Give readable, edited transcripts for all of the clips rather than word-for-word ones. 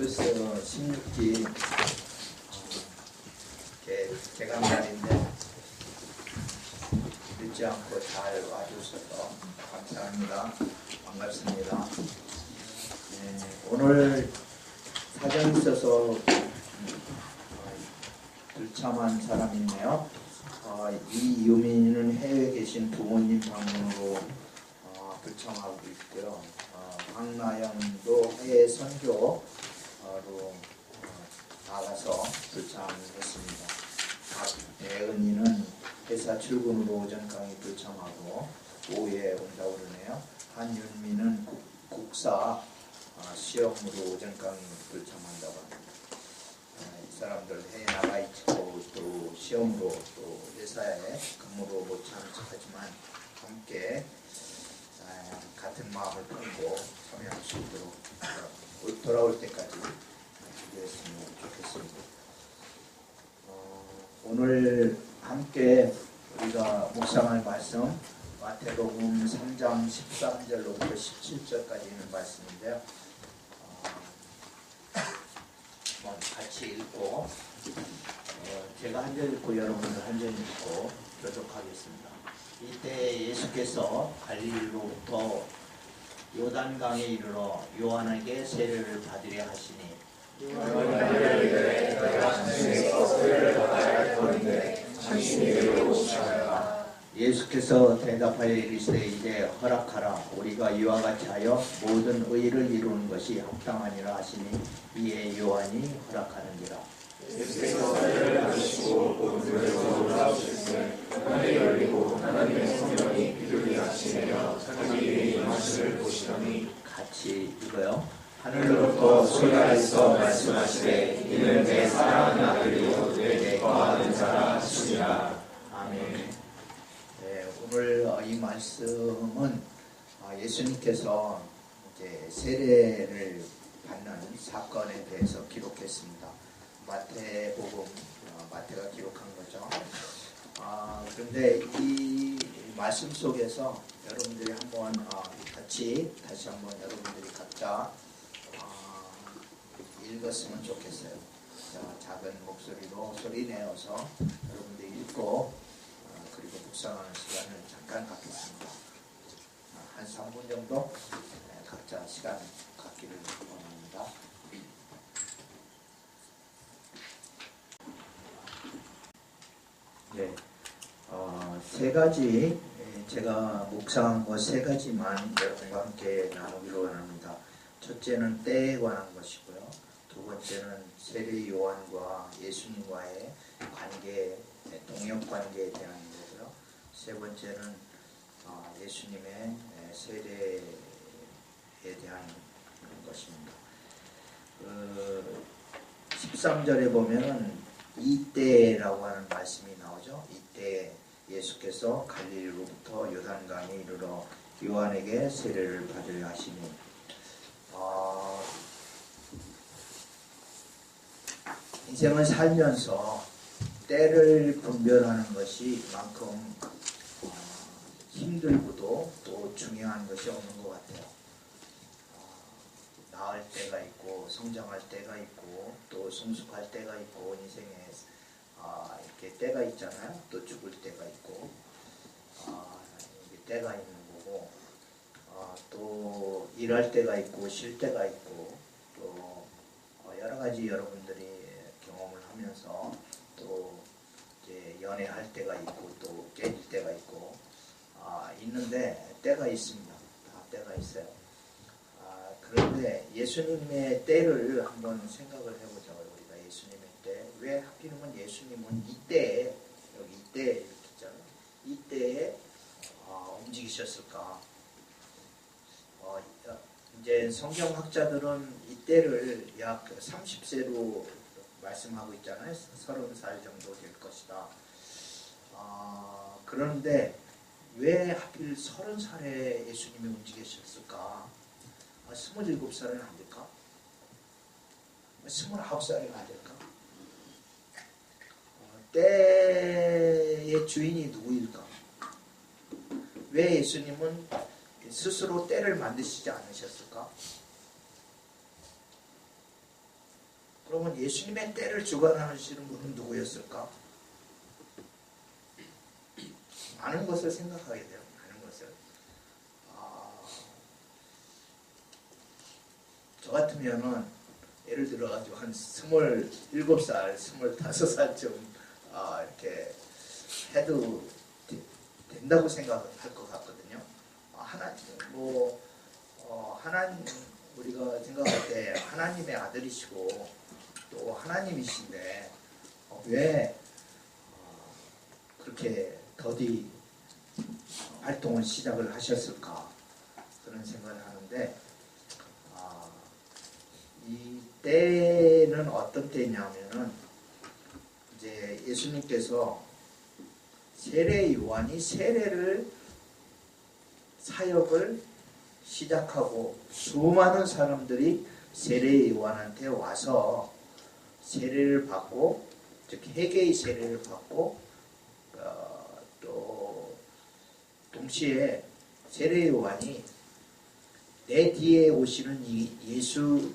벌써 16기 개강날인데 늦지 않고 잘 와주셔서 감사합니다. 반갑습니다. 오늘 사정이 있어서 불참한 사람이 있네요. 이유민은 해외에 계신 부모님 방문으로 불참하고 있고요. 박나영도 해외 선교로 나가서 불참했습니다. 박예은이는 회사 출근으로 오전 강의 불참하고 오후에 온다고 그러네요. 한윤미는 국사 시험으로 오전 강의 불참한다고 합니다. 이 사람들 해외 나가 있고 또 시험으로 또 회사에 근무로 못 참석하지만 함께 같은 마음을 품고 참여할 수 있도록 돌아올 때까지 기도했으면 좋겠습니다. 오늘 함께 우리가 묵상할 말씀 마태복음 3장 13절로부터 17절까지 있는 말씀인데요. 같이 읽고 제가 한 절 읽고 여러분들 한 절 읽고 교독하겠습니다. 이때 예수께서 갈릴리로부터 요단강에 이르러 요한에게 세례를 받으려 하시니 예수께서 대답하여 이르시되 이제 허락하라. 우리가 이와 같이 하여 모든 의를 이루는 것이 합당하니라 하시니 이에 요한이 허락하는지라. 예수께서 세례를 받으시고 곧 물에서 올라오셨으니 하늘이 열리고 하나님의 성령이 비둘기 같이 내려 자기 위에 임하시를 보시더니 같이 읽어요. 하늘로부터 소리가 있어 말씀하시되 이는 내 사랑하는 아들이요 내 기뻐하는 자라 하시니라. 아멘. 오늘 이 말씀은 예수님께서 이제 세례를 받는 사건에 대해서 기록했습니다. 마태복음, 마태가 기록한 거죠. 그런데 이 말씀 속에서 여러분들이 한번 다시 한번 여러분들이 각자 읽었으면 좋겠어요. 작은 목소리로 소리 내어서 여러분들이 읽고 그리고 묵상하는 시간을 잠깐 갖겠습니다. 한 3분 정도 각자 시간 갖기를 원합니다. 네, 세 가지 제가 묵상한 거 세 가지만 여러분과 함께 나누기로 원합니다. 첫째는 때에 관한 것이고요. 두 번째는 세례 요한과 예수님과의 관계, 동역 관계에 대한 거고요. 세 번째는 예수님의 세례에 대한 것입니다. 13절에 보면은 이때라고 하는 말씀이 나오죠. 이때 예수께서 갈릴리로부터 요단강에 이르러 요한에게 세례를 받으려 하시니 인생을 살면서 때를 분별하는 것이 이만큼 힘들고도 또 중요한 것이 없는 것 같아요. 나을 때가 있고 성장할 때가 있고 또 성숙할 때가 있고 인생에 이렇게 때가 있잖아요. 또 죽을 때가 있고 때가 있는 거고 또 일할 때가 있고 쉴 때가 있고 또 여러 가지 여러분들이 경험을 하면서 또 이제 연애할 때가 있고 또 깨질 때가 있고 있는데 때가 있습니다. 다 때가 있어요. 그런데 예수님의 때를 한번 생각을 해보자. 우리가 예수님의 때, 왜 하필이면 예수님은 이때에 여기 이때 이렇게 있잖아요. 이때에 움직이셨을까? 이제 성경학자들은 이때를 약 30세로 말씀하고 있잖아요. 30살 정도 될 것이다. 그런데 왜 하필 30살에 예수님이 움직이셨을까? 27살은 안 될까? 29살은 안 될까? 때의 주인이 누구일까? 왜 예수님은 스스로 때를 만드시지 않으셨을까? 그러면 예수님의 때를 주관하시는 분은 누구였을까? 많은 것을 생각하게 돼요. 많은 것을. 저 같으면은 예를 들어가지고 한 27살, 25살쯤 이렇게 해도 된다고 생각할 것 같거든요. 하나님, 우리가 생각할 때 하나님의 아들이시고 또 하나님이신데 왜 그렇게 더디 활동을 시작을 하셨을까? 그런 생각을 하는데, 이 때는 어떤 때냐면은 이제 예수님께서 세례 요한이 사역을 시작하고 수많은 사람들이 세례 요한한테 와서 세례를 받고, 즉 회개의 세례를 받고, 또 동시에 세례 요한이 내 뒤에 오시는 이 예수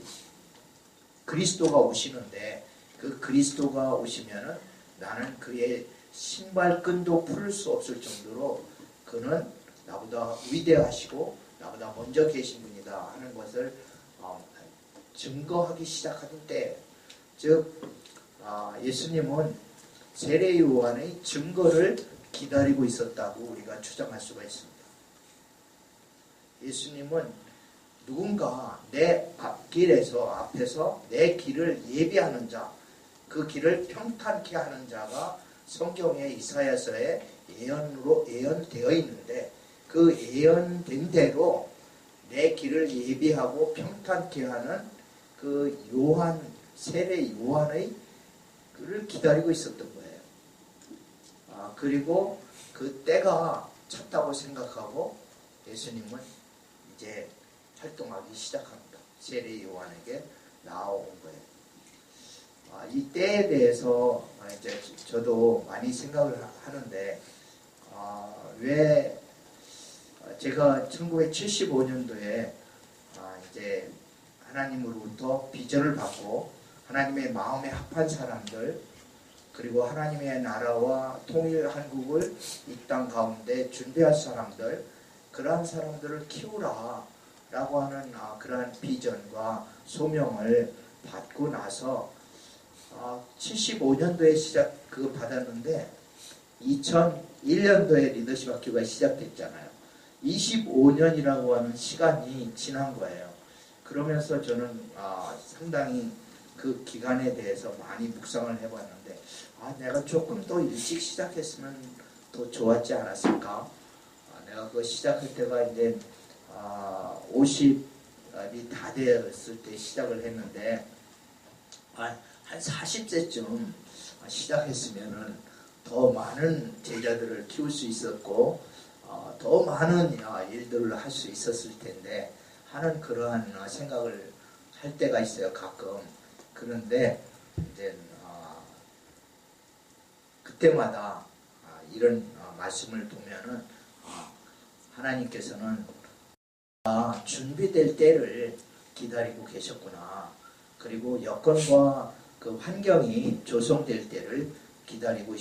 그리스도가 오시는데, 그 그리스도가 오시면은 나는 그의 신발끈도 풀 수 없을 정도로 그는 나보다 위대하시고 나보다 먼저 계신 분이다 하는 것을 증거하기 시작하던 때, 즉 예수님은 세례 요한의 증거를 기다리고 있었다고 우리가 추정할 수가 있습니다. 예수님은 누군가 내 앞에서 내 길을 예비하는 자, 그 길을 평탄케 하는 자가 성경의 이사야서에 예언되어 있는데, 그 예언된 대로 내 길을 예비하고 평탄케 하는 그 세례 요한의 그를 기다리고 있었던 거예요. 그리고 그 때가 찼다고 생각하고 예수님은 이제 활동하기 시작합니다. 세례 요한에게 나온 거예요. 이 때에 대해서 이제 저도 많이 생각을 하는데, 왜 제가 1975년도에 이제 하나님으로부터 비전을 받고 하나님의 마음에 합한 사람들, 그리고 하나님의 나라와 통일 한국을 이 땅 가운데 준비할 사람들, 그러한 사람들을 키우라 라고 하는 그러한 비전과 소명을 받고 나서 75년도에 받았는데 2001년도에 리더십 학교가 시작됐잖아요. 25년이라고 하는 시간이 지난 거예요. 그러면서 저는 상당히 그 기간에 대해서 많이 묵상을 해봤는데, 내가 조금 더 일찍 시작했으면 더 좋았지 않았을까? 내가 그 시작할 때가 이제 50이 다 되었을 때 시작을 했는데, 한 40세쯤 시작했으면은 더 많은 제자들을 키울 수 있었고, 더 많은 일들을 할 수 있었을 텐데 하는 그러한 생각을 할 때가 있어요, 가끔. 그런데 이제 그때마다 이런 말씀을 보면은 하나님께서는 준비될 때를 기다리고 계셨구나. 그리고 여건과 그 환경이 조성될 때를 기다리고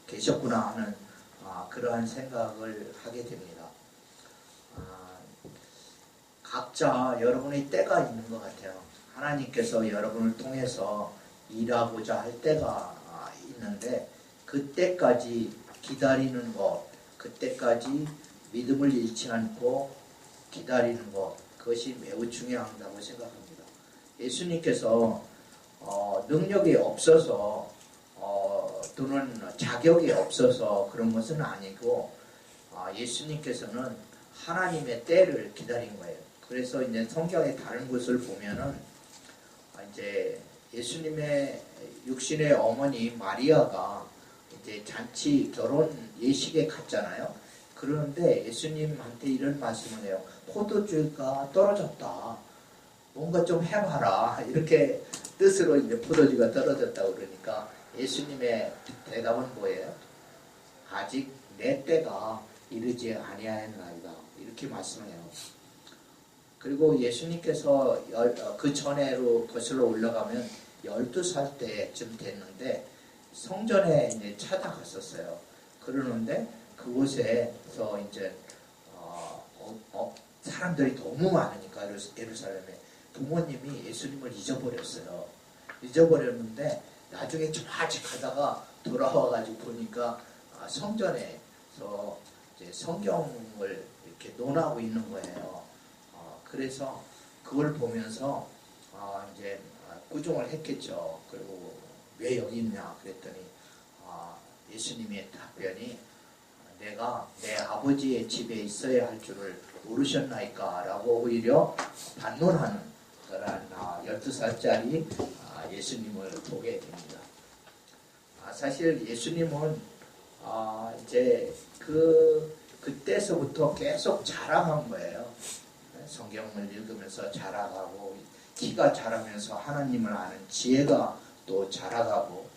계셨구나 하는 그러한 생각을 하게 됩니다. 각자 여러분의 때가 있는 것 같아요. 하나님께서 여러분을 통해서 일하고자 할 때가 있는데, 그때까지 기다리는 것, 그때까지 믿음을 잃지 않고 기다리는 것, 그것이 매우 중요하다고 생각합니다. 예수님께서 능력이 없어서 또는 자격이 없어서 그런 것은 아니고, 예수님께서는 하나님의 때를 기다린 거예요. 그래서 이제 성경의 다른 곳을 보면은 이제 예수님의 육신의 어머니 마리아가 이제 잔치 결혼 예식에 갔잖아요. 그런데 예수님한테 이런 말씀을 해요. 포도주가 떨어졌다. 뭔가 좀 해봐라. 이렇게 뜻으로 이제 포도주가 떨어졌다고 그러니까 예수님의 대답은 뭐예요? 아직 내 때가 이르지 아니하였나이다. 이렇게 말씀해요. 그리고 예수님께서 그 전에로 거슬러 올라가면 12살 때쯤 됐는데 성전에 이제 찾아갔었어요. 그러는데 그곳에서 이제 사람들이 너무 많으니까 예루살렘에 부모님이 예수님을 잊어버렸어요. 잊어버렸는데 나중에 좀 아직 가다가 돌아와가지고 보니까 성전에서 이제 성경을 이렇게 논하고 있는 거예요. 그래서 그걸 보면서 이제 꾸중을 했겠죠. 그리고 왜 여기 있냐 그랬더니 예수님의 답변이 내가 내 아버지의 집에 있어야 할 줄을 모르셨나이까 라고 오히려 반론하는 그런 12살짜리 예수님을 보게 됩니다. 사실 예수님은 이제 그때서부터 계속 자라간 거예요. 성경을 읽으면서 자라가고 키가 자라면서 하나님을 아는 지혜가 또 자라가고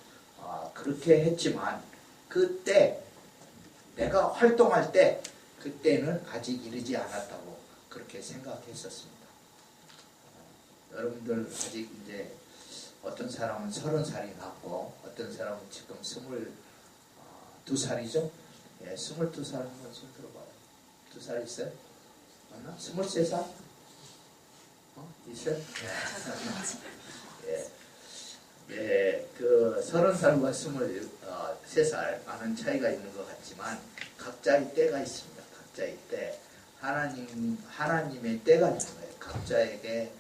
그렇게 했지만 그때 내가 활동할 때 그때는 아직 이르지 않았다고 그렇게 생각했었습니다. 여러분들 아직 이제 어떤 사람은 30살이 났고 어떤 사람은 지금 22살이죠? 예, 22살 한번 손 들어봐요. 2살 있어요? 맞나? 23살? 있어요? 예. 예, 그 30살과 23살 많은 차이가 있는 것 같지만 각자의 때가 있습니다. 각자의 때. 하나님의 때가 있는 거예요. 각자에게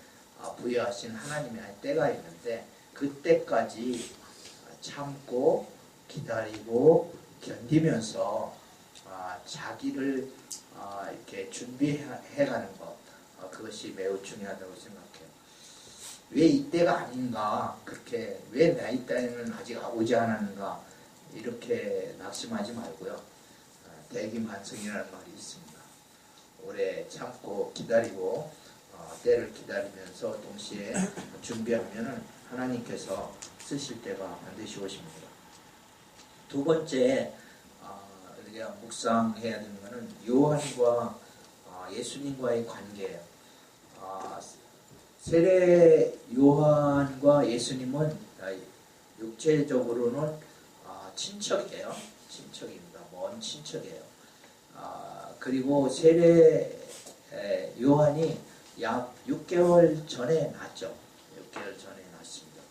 부여하신 하나님의 때가 있는데 그때까지 참고 기다리고 견디면서 자기를 이렇게 준비해가는 것 그것이 매우 중요하다고 생각해요. 왜 이때가 아닌가 그렇게 왜 나이 때는 아직 오지 않았는가 이렇게 낙심하지 말고요. 대기만성이라는 말이 있습니다. 오래 참고 기다리고 때를 기다리면서 동시에 준비하면은 하나님께서 쓰실 때가 반드시 오십니다. 두 번째 우리가 묵상해야 되는 것은 요한과 예수님과의 관계예요. 세례 요한과 예수님은 육체적으로는 친척이에요. 친척입니다. 먼 친척이에요. 그리고 세례 요한이 약 6개월 전에 났죠. 6개월 전에 났습니다.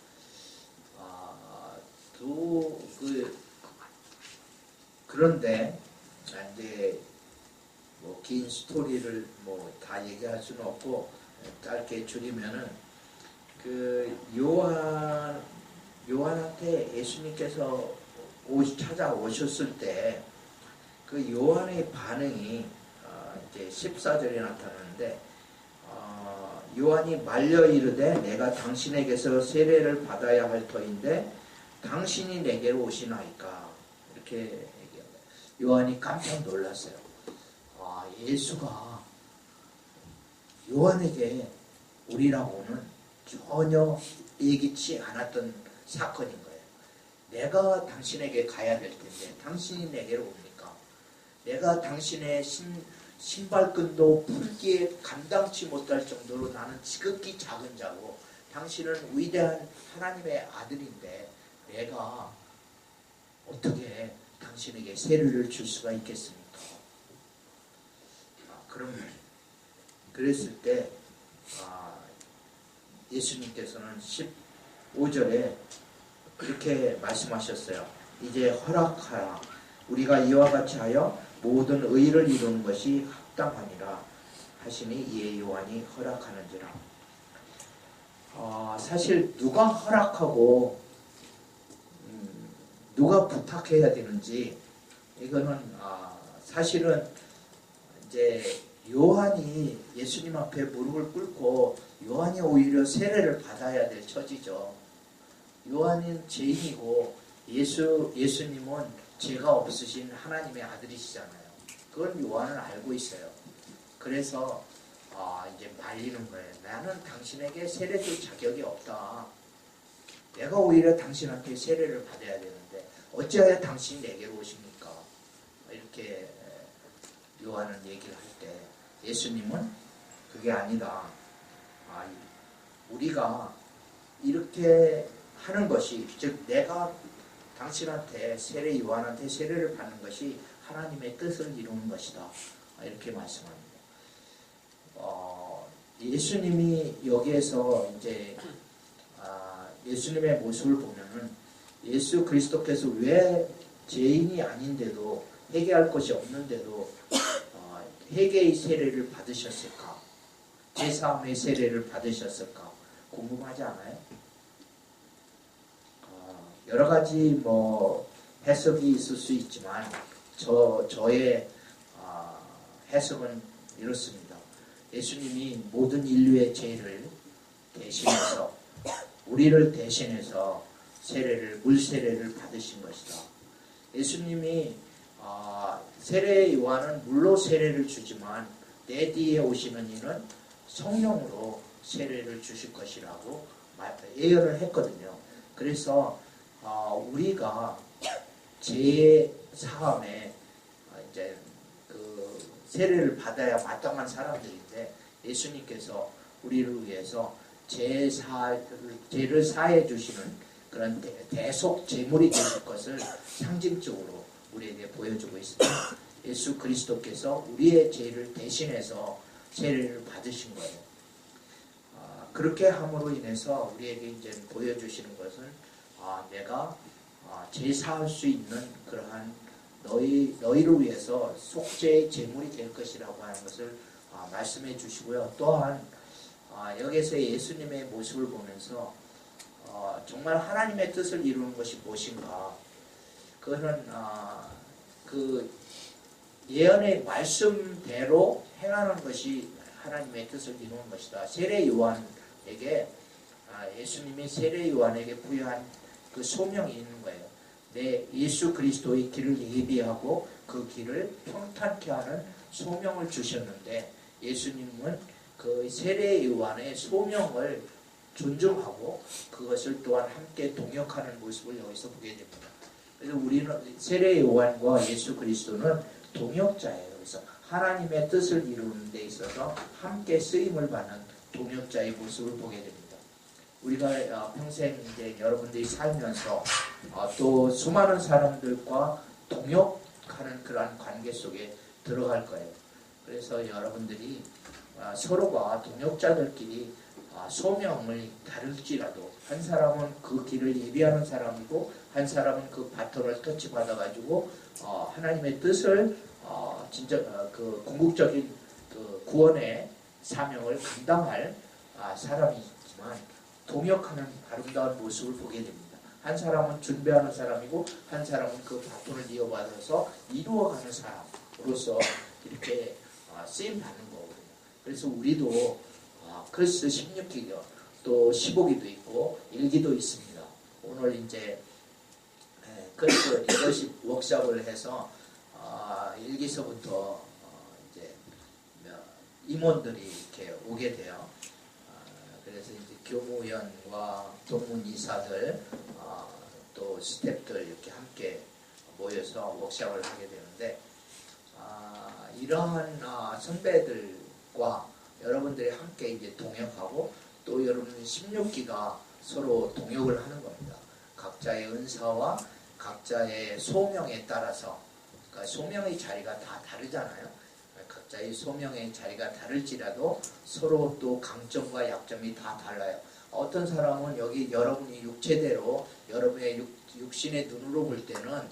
그런데 이제 뭐 긴 스토리를 뭐 다 얘기할 수는 없고 짧게 줄이면은 그 요한한테 예수님께서 찾아오셨을 때 그 요한의 반응이 이제 14절에 나타나는데 요한이 말려 이르되 내가 당신에게서 세례를 받아야 할 터인데 당신이 내게로 오시나이까 이렇게 얘기합니다. 요한이 깜짝 놀랐어요. 예수가 요한에게 오리라고는 전혀 예기치 않았던 사건인 거예요. 내가 당신에게 가야 될 텐데 당신이 내게로 옵니까? 내가 당신의 신발끈도 풀기에 감당치 못할 정도로 나는 지극히 작은 자고 당신은 위대한 하나님의 아들인데 내가 어떻게 당신에게 세례를 줄 수가 있겠습니까? 그랬을 때 예수님께서는 15절에 이렇게 말씀하셨어요. 이제 허락하라. 우리가 이와 같이 하여 모든 의를 이루는 것이 합당하니라 하시니 이에 요한이 허락하는지라. 사실 누가 허락하고 누가 부탁해야 되는지 이거는 사실은 이제 요한이 예수님 앞에 무릎을 꿇고 요한이 오히려 세례를 받아야 될 처지죠. 요한은 죄인이고 예수님은 죄가 없으신 하나님의 아들이시잖아요. 그걸 요한은 알고 있어요. 그래서 이제 말리는 거예요. 나는 당신에게 세례 줄 자격이 없다. 내가 오히려 당신한테 세례를 받아야 되는데 어찌하여 당신이 내게로 오십니까? 이렇게 요한은 얘기를 할 때 예수님은 그게 아니다. 우리가 이렇게 하는 것이, 즉 내가 당신한테 세례 요한한테 세례를 받는 것이 하나님의 뜻을 이루는 것이다. 이렇게 말씀합니다. 예수님이 여기에서 이제 예수님의 모습을 보면은 예수 그리스도께서 왜 죄인이 아닌데도 회개할 것이 없는데도 회개의 세례를 받으셨을까? 제사함의 세례를 받으셨을까? 궁금하지 않아요? 여러 가지 뭐 해석이 있을 수 있지만 저의 해석은 이렇습니다. 예수님이 모든 인류의 죄를 대신해서 우리를 대신해서 물 세례를 받으신 것이다. 예수님이 세례 요한은 물로 세례를 주지만 내 뒤에 오시는 이는 성령으로 세례를 주실 것이라고 예언을 했거든요. 그래서 우리가 죄 사함에 이제 그 세례를 받아야 마땅한 사람들인데 예수님께서 우리를 위해서 죄를 사해 주시는 그런 대속 제물이 되실 것을 상징적으로 우리에게 보여주고 있습니다. 예수 그리스도께서 우리의 죄를 대신해서 세례를 받으신 거예요. 그렇게 함으로 인해서 우리에게 이제 보여주시는 것은 내가 죄 사할 수 있는 그러한 너희를 위해서 속죄의 제물이 될 것이라고 하는 것을 말씀해 주시고요. 또한 여기서 예수님의 모습을 보면서 정말 하나님의 뜻을 이루는 것이 무엇인가? 그거는 그 예언의 말씀대로 행하는 것이 하나님의 뜻을 이루는 것이다. 세례 요한에게 예수님이 세례 요한에게 부여한 그 소명이 있는 거예요. 내 예수 그리스도의 길을 예비하고 그 길을 평탄케 하는 소명을 주셨는데 예수님은 그 세례 요한의 소명을 존중하고 그것을 또한 함께 동역하는 모습을 여기서 보게 됩니다. 그래서 우리는 세례 요한과 예수 그리스도는 동역자예요. 그래서 하나님의 뜻을 이루는 데 있어서 함께 쓰임을 받는 동역자의 모습을 보게 됩니다. 우리가 평생 이제 여러분들이 살면서 또 수많은 사람들과 동역하는 그러한 관계 속에 들어갈 거예요. 그래서 여러분들이 서로가 동역자들끼리 소명을 다를지라도 한 사람은 그 길을 예비하는 사람이고 한 사람은 그 바톤을 터치받아가지고 하나님의 뜻을 진짜 그 궁극적인 그 구원의 사명을 감당할 사람이지만 동역하는 아름다운 모습을 보게 됩니다. 한 사람은 준비하는 사람이고 한 사람은 그 바톤을 이어받아서 이루어가는 사람으로서 이렇게 쓰임 받는 거거든요. 그래서 우리도 크리스 16기도 또 15기도 있고 1기도 있습니다. 오늘 이제 크리스 리더십 워크숍을 해서 1기서부터 이제 임원들이 이렇게 오게 돼요. 그래서 이제 교무위원과 동문이사들 또 스태프들 이렇게 함께 모여서 워크숍을 하게 되는데 이러한 선배들과 여러분들이 함께 이제 동역하고 또 여러분 16기가 서로 동역을 하는 겁니다. 각자의 은사와 각자의 소명에 따라서 그러니까 소명의 자리가 다 다르잖아요. 각자의 소명의 자리가 다를지라도 서로 또 강점과 약점이 다 달라요. 어떤 사람은 여기 여러분이 육체대로 여러분의 육신의 눈으로 볼 때는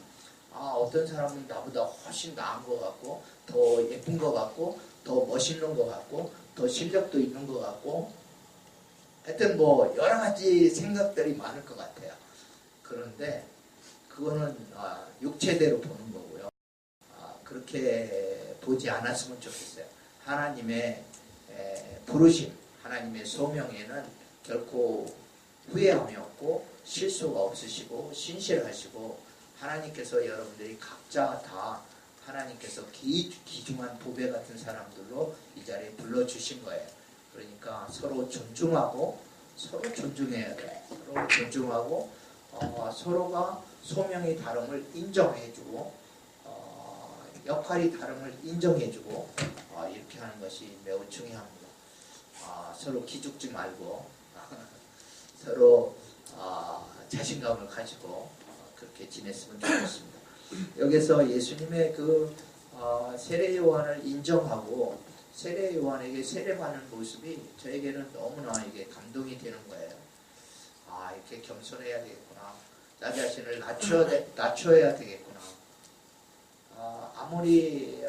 어떤 사람은 나보다 훨씬 나은 것 같고 더 예쁜 것 같고 더 멋있는 것 같고 더 실력도 있는 것 같고 하여튼 뭐 여러 가지 생각들이 많을 것 같아요. 그런데 그거는 육체대로 보는 거고요. 그렇게 보지 않았으면 좋겠어요. 하나님의 부르심, 하나님의 소명에는 결코 후회함이 없고 실수가 없으시고 신실하시고 하나님께서 여러분들이 각자 다 하나님께서 귀중한 보배 같은 사람들로 이 자리에 불러주신 거예요. 그러니까 서로 존중하고 서로 존중해야 돼. 서로 존중하고 서로가 소명의 다름을 인정해주고 역할이 다름을 인정해주고 이렇게 하는 것이 매우 중요합니다. 서로 기죽지 말고 서로 자신감을 가지고 그렇게 지냈으면 좋겠습니다. 여기서 예수님의 그 세례 요한을 인정하고 세례 요한에게 세례받는 모습이 저에게는 너무나 이게 감동이 되는 거예요. 이렇게 겸손해야 되겠구나. 나 자신을 낮춰야 되겠구나. 아무리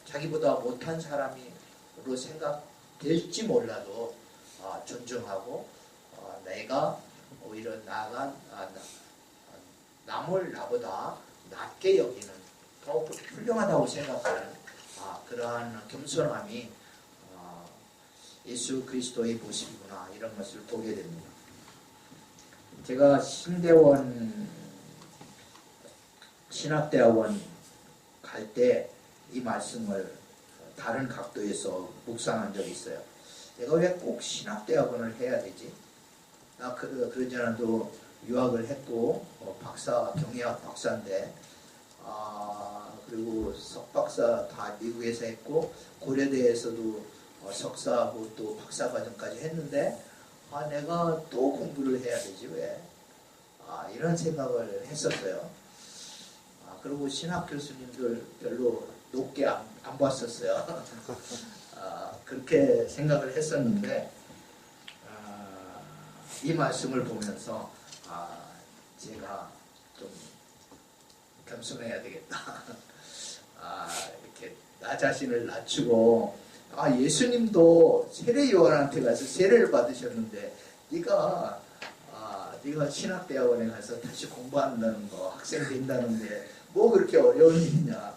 자기보다 못한 사람으로 생각될지 몰라도 존중하고 내가 오히려 남을 나보다 낮게 여기는 더 훌륭하다고 생각하는 그러한 겸손함이 예수 그리스도의 모습이구나 이런 것을 보게 됩니다. 제가 신학대학원 갈 때 이 말씀을 다른 각도에서 묵상한 적이 있어요. 내가 왜 꼭 신학대학원을 해야 되지? 나 그러지 않아도 유학을 했고 경영학 박사인데 그리고 석박사 다 미국에서 했고 고려대에서도 석사하고 또 박사과정까지 했는데 내가 또 공부를 해야 되지 왜? 이런 생각을 했었어요. 그리고 신학 교수님들 별로 높게 안 봤었어요. 그렇게 생각을 했었는데 이 말씀을 보면서 제가 좀 겸손해야 되겠다. 이렇게 나 자신을 낮추고 예수님도 세례 요한한테 가서 세례를 받으셨는데 네가 신학대학원에 가서 다시 공부한다는 거 학생 된다는데 뭐 그렇게 어려운 일이냐.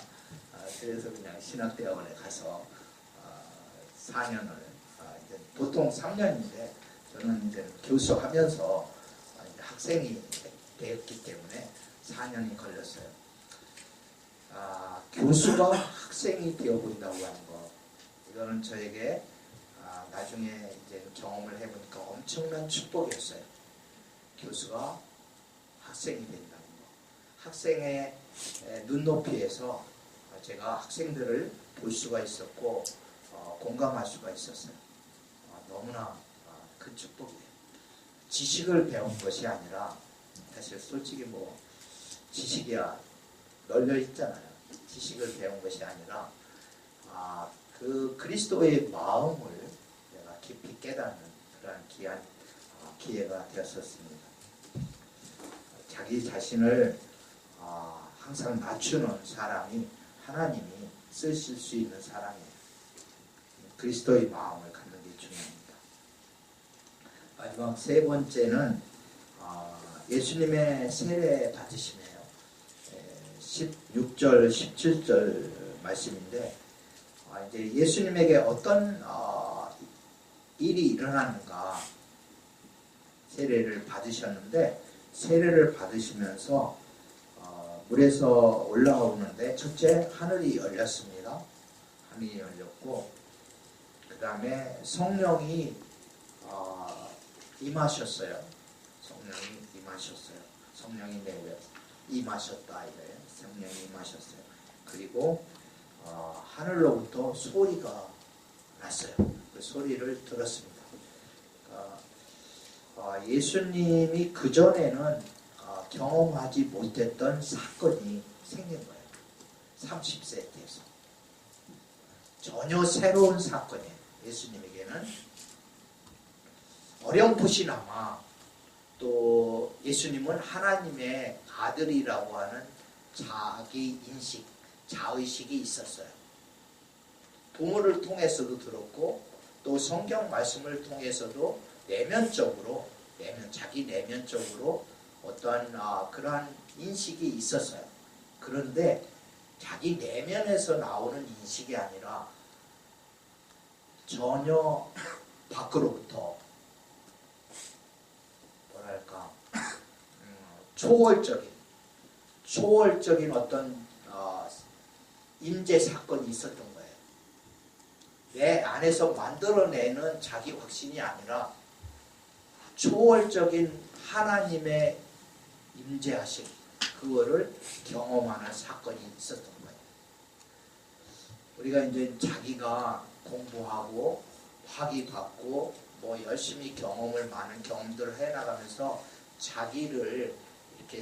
그래서 그냥 신학대학원에 가서 4년을 이제 보통 3년인데 저는 이제 교수하면서 학생이 되었기 때문에 4년이 걸렸어요. 교수가 학생이 되어본다고 하는 거, 이거는 저에게 나중에 이제 경험을 해보니까 엄청난 축복이었어요. 교수가 학생이 된다는 거. 학생의 눈높이에서 제가 학생들을 볼 수가 있었고 공감할 수가 있었어요. 너무나 큰 축복이에요. 지식을 배운 것이 아니라 사실 솔직히 지식이야 널려 있잖아요. 지식을 배운 것이 아니라 그 그리스도의 마음을 내가 깊이 깨닫는 그런 귀한 기회가 되었었습니다. 자기 자신을 항상 낮추는 사람이 하나님이 쓰실 수 있는 사람이에요. 그리스도의 마음을 갖는 게 중요합니다. 마지막 세 번째는 예수님의 세례 받으심이에요. 16절, 17절 말씀인데 이제 예수님에게 어떤 일이 일어나는가 세례를 받으셨는데 세례를 받으시면서 물에서 올라오는데 첫째 하늘이 열렸습니다. 하늘이 열렸고 그 다음에 성령이 임하셨어요. 성령이 임하셨다 이래요. 성령이 임하셨어요. 그리고 하늘로부터 소리가 났어요. 그 소리를 들었습니다. 예수님이 그전에는 경험하지 못했던 사건이 생긴 거예요. 30세 때에서. 전혀 새로운 사건이에요. 예수님에게는 어렴풋이나마 또 예수님은 하나님의 아들이라고 하는 자기 인식, 자의식이 있었어요. 부모를 통해서도 들었고 또 성경 말씀을 통해서도 자기 내면적으로 어떠한 그러한 인식이 있었어요. 그런데 자기 내면에서 나오는 인식이 아니라 전혀 밖으로부터 초월적인 어떤 임재 사건이 있었던 거예요. 내 안에서 만들어내는 자기 확신이 아니라 초월적인 하나님의 임재하심, 그거를 경험하는 사건이 있었던 거예요. 우리가 이제 자기가 공부하고 학위 받고 뭐 열심히 많은 경험들을 해나가면서 자기를 이렇게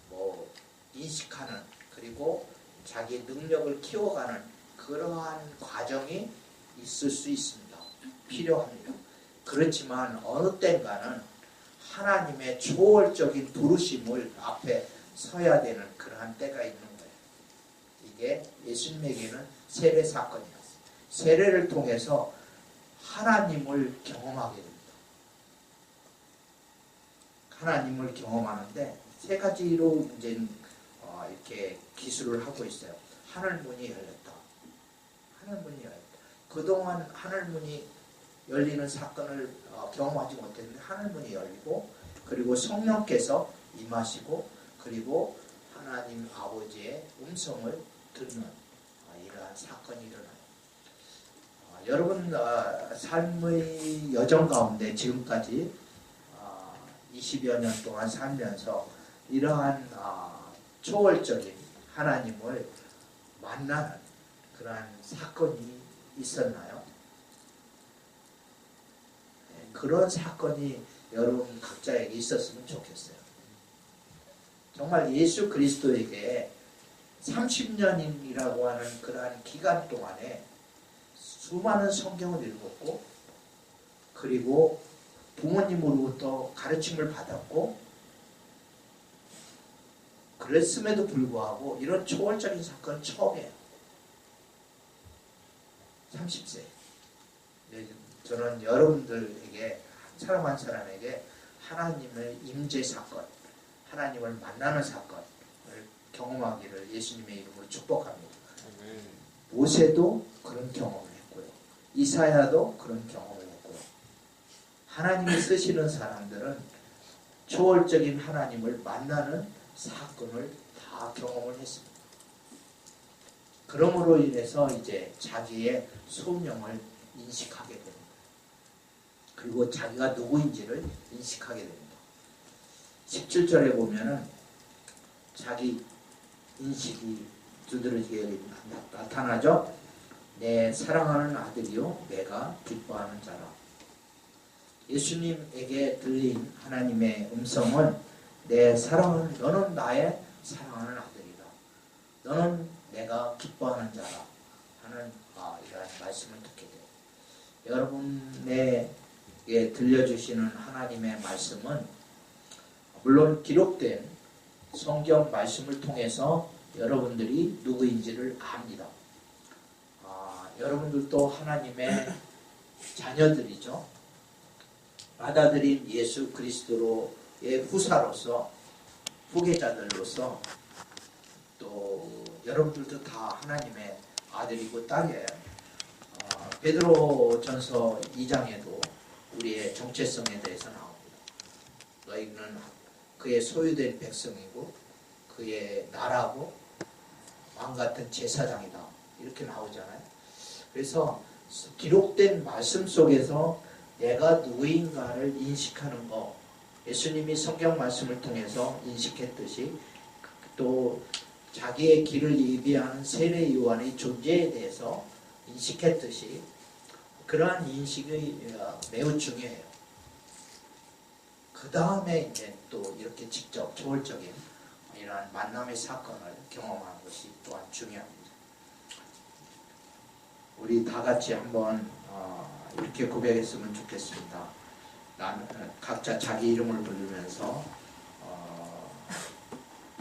뭐 인식하는, 그리고 자기 능력을 키워가는 그러한 과정이 있을 수 있습니다. 필요합니다. 그렇지만 어느 때인가는 하나님의 초월적인 부르심을 앞에 서야 되는 그러한 때가 있는 거예요. 이게 예수님에게는 세례 사건이었어요. 세례를 통해서 하나님을 경험하게 됩니다. 하나님을 경험하는데 세 가지로 이제 이렇게 기술을 하고 있어요. 하늘문이 열렸다. 하늘문이 열렸다. 그동안 하늘문이 열리는 사건을 경험하지 못했는데 하늘문이 열리고, 그리고 성령께서 임하시고, 그리고 하나님 아버지의 음성을 듣는 이러한 사건이 일어나요. 여러분 삶의 여정 가운데 지금까지 20여 년 동안 살면서 이러한 초월적인 하나님을 만나는 그러한 사건이 있었나요? 그런 사건이 여러분 각자에게 있었으면 좋겠어요. 정말 예수 그리스도에게 30년이라고 하는 그러한 기간 동안에 수많은 성경을 읽었고, 그리고 부모님으로부터 가르침을 받았고, 그랬음에도 불구하고 이런 초월적인 사건은 처음이에요. 30세. 저는 여러분들에게, 사람 한 사람에게 하나님의 임재 사건, 하나님을 만나는 사건을 경험하기를 예수님의 이름으로 축복합니다. 모세도 그런 경험을 했고요. 이사야도 그런 경험을 했고요. 하나님이 쓰시는 사람들은 초월적인 하나님을 만나는 사건을 다 경험을 했습니다. 그러므로 인해서 이제 자기의 소명을 인식하게 됩니다. 그리고 자기가 누구인지를 인식하게 됩니다. 17절에 보면은 자기 인식이 두드러지게 나타나죠. 내 사랑하는 아들이요 내가 기뻐하는 자라. 예수님에게 들린 하나님의 음성은 내 사랑하는, 너는 나의 사랑하는 아들이다. 너는 내가 기뻐하는 자라 하는 이러한 말씀을 듣게 돼요. 여러분에게 들려주시는 하나님의 말씀은 물론 기록된 성경 말씀을 통해서 여러분들이 누구인지를 압니다. 여러분들도 하나님의 자녀들이죠. 받아들인 예수 그리스도의 후사로서, 후계자들로서, 또 여러분들도 다 하나님의 아들이고 딸이에요. 베드로전서 2장에도 우리의 정체성에 대해서 나옵니다. 너희는 그의 소유된 백성이고 그의 나라고 왕같은 제사장이다, 이렇게 나오잖아요. 그래서 기록된 말씀 속에서 내가 누구인가를 인식하는 것, 예수님이 성경 말씀을 통해서 인식했듯이, 또 자기의 길을 예비하는 세례 요한의 존재에 대해서 인식했듯이, 그러한 인식이 매우 중요해요. 그 다음에 이제 또 이렇게 직접 초월적인 이러한 만남의 사건을 경험하는 것이 또한 중요합니다. 우리 다 같이 한번 이렇게 고백했으면 좋겠습니다. 나는 각자 자기 이름을 부르면서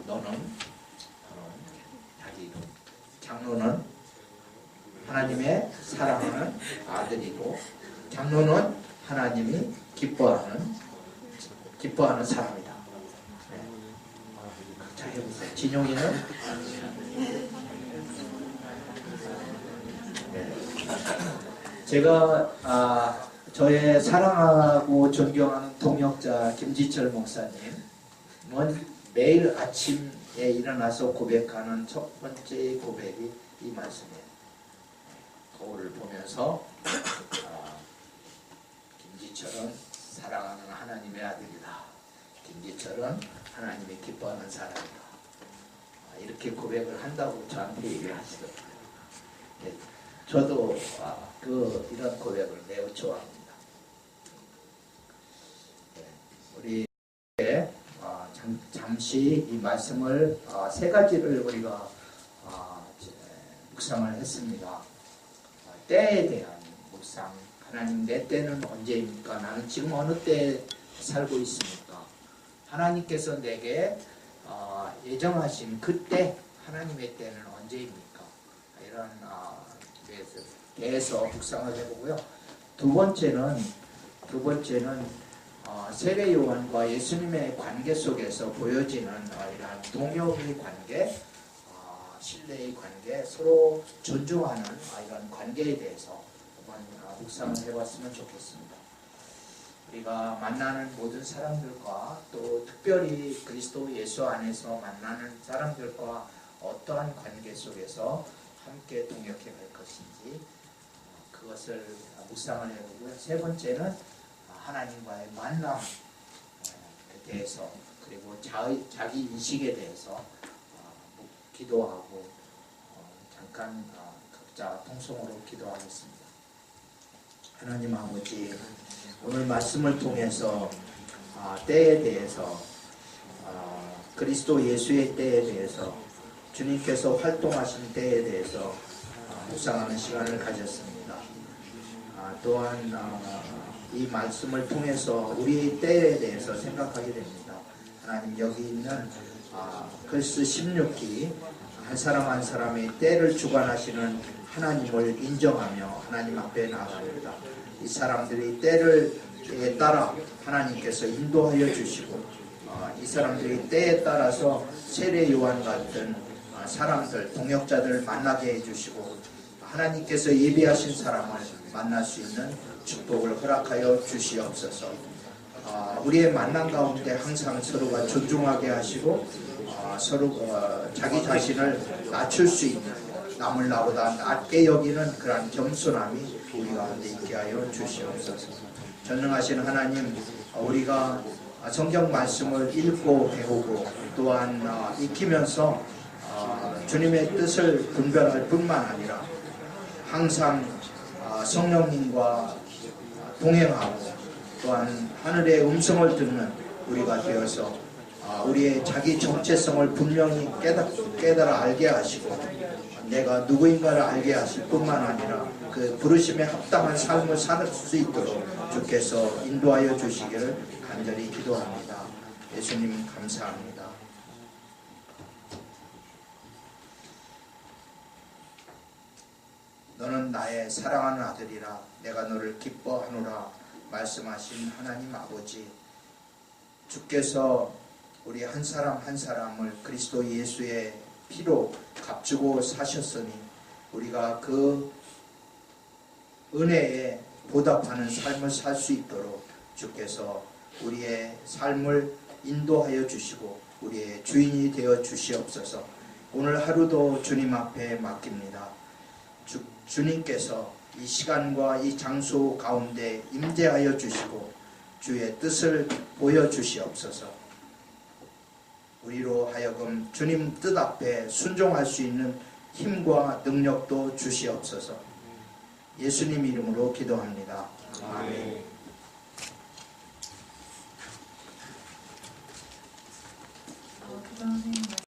너는 자기 이름. 장로는 하나님의 사랑하는 아들이고, 장로는 하나님이 기뻐하는 사람이다. 네. 각자 해보세요. 진용이는 제가 저의 사랑하고 존경하는 동역자 김지철 목사님은 매일 아침에 일어나서 고백하는 첫 번째 고백이 이 말씀이에요. 거울을 보면서 김지철은 사랑하는 하나님의 아들이다. 김지철은 하나님이 기뻐하는 사람이다. 이렇게 고백을 한다고 저한테 얘기를 하시더라고요. 네. 저도 이런 고백을 매우 좋아합니다. 잠시 이 말씀을 세 가지를 우리가 묵상을 했습니다. 때에 대한 묵상. 하나님, 내 때는 언제입니까? 나는 지금 어느 때에 살고 있습니까? 하나님께서 내게 예정하신 그때, 하나님의 때는 언제입니까? 이런 대해서 묵상을 해보고요. 두 번째는 세례 요한과 예수님의 관계 속에서 보여지는 이러한 동역의 관계, 신뢰의 관계, 서로 존중하는 이런 관계에 대해서 한번 묵상을 해봤으면 좋겠습니다. 우리가 만나는 모든 사람들과 또 특별히 그리스도 예수 안에서 만나는 사람들과 어떠한 관계 속에서 함께 동역해 갈 것인지 그것을 묵상을 해보고요. 세 번째는 하나님과의 만남에 대해서, 그리고 자기 인식에 대해서 기도하고 잠깐 각자 통성으로 기도하겠습니다. 하나님 아버지, 오늘 말씀을 통해서 때에 대해서, 그리스도 예수의 때에 대해서, 주님께서 활동하신 때에 대해서 묵상하는 시간을 가졌습니다. 또한 이 말씀을 통해서 우리의 때에 대해서 생각하게 됩니다. 하나님, 여기 있는 글스 16기 한 사람 한 사람의 때를 주관하시는 하나님을 인정하며 하나님 앞에 나아갑니다. 이 사람들이 때에 따라 하나님께서 인도하여 주시고, 이 사람들이 때에 따라서 세례 요한 같은 사람들, 동역자들 만나게 해주시고, 하나님께서 예비하신 사람을 만날 수 있는 축복을 허락하여 주시옵소서. 우리의 만남 가운데 항상 서로가 존중하게 하시고, 서로 자기 자신을 낮출 수 있는, 남을 나보다 낮게 여기는 그러한 겸손함이 우리 가운데 있게 하여 주시옵소서. 전능하신 하나님, 우리가 성경 말씀을 읽고 배우고 또한 익히면서 주님의 뜻을 분별할 뿐만 아니라 항상 성령님과 동행하고 또한 하늘의 음성을 듣는 우리가 되어서 우리의 자기 정체성을 분명히 깨달아 알게 하시고, 내가 누구인가를 알게 하실 뿐만 아니라 그 부르심에 합당한 삶을 살 수 있도록 주께서 인도하여 주시기를 간절히 기도합니다. 예수님 감사합니다. 너는 나의 사랑하는 아들이라 내가 너를 기뻐하노라 말씀하신 하나님 아버지, 주께서 우리 한 사람 한 사람을 그리스도 예수의 피로 값주고 사셨으니 우리가 그 은혜에 보답하는 삶을 살 수 있도록 주께서 우리의 삶을 인도하여 주시고 우리의 주인이 되어 주시옵소서. 오늘 하루도 주님 앞에 맡깁니다. 주님께서 이 시간과 이 장소 가운데 임재하여 주시고 주의 뜻을 보여주시옵소서. 우리로 하여금 주님 뜻 앞에 순종할 수 있는 힘과 능력도 주시옵소서. 예수님 이름으로 기도합니다. 아멘. 선생님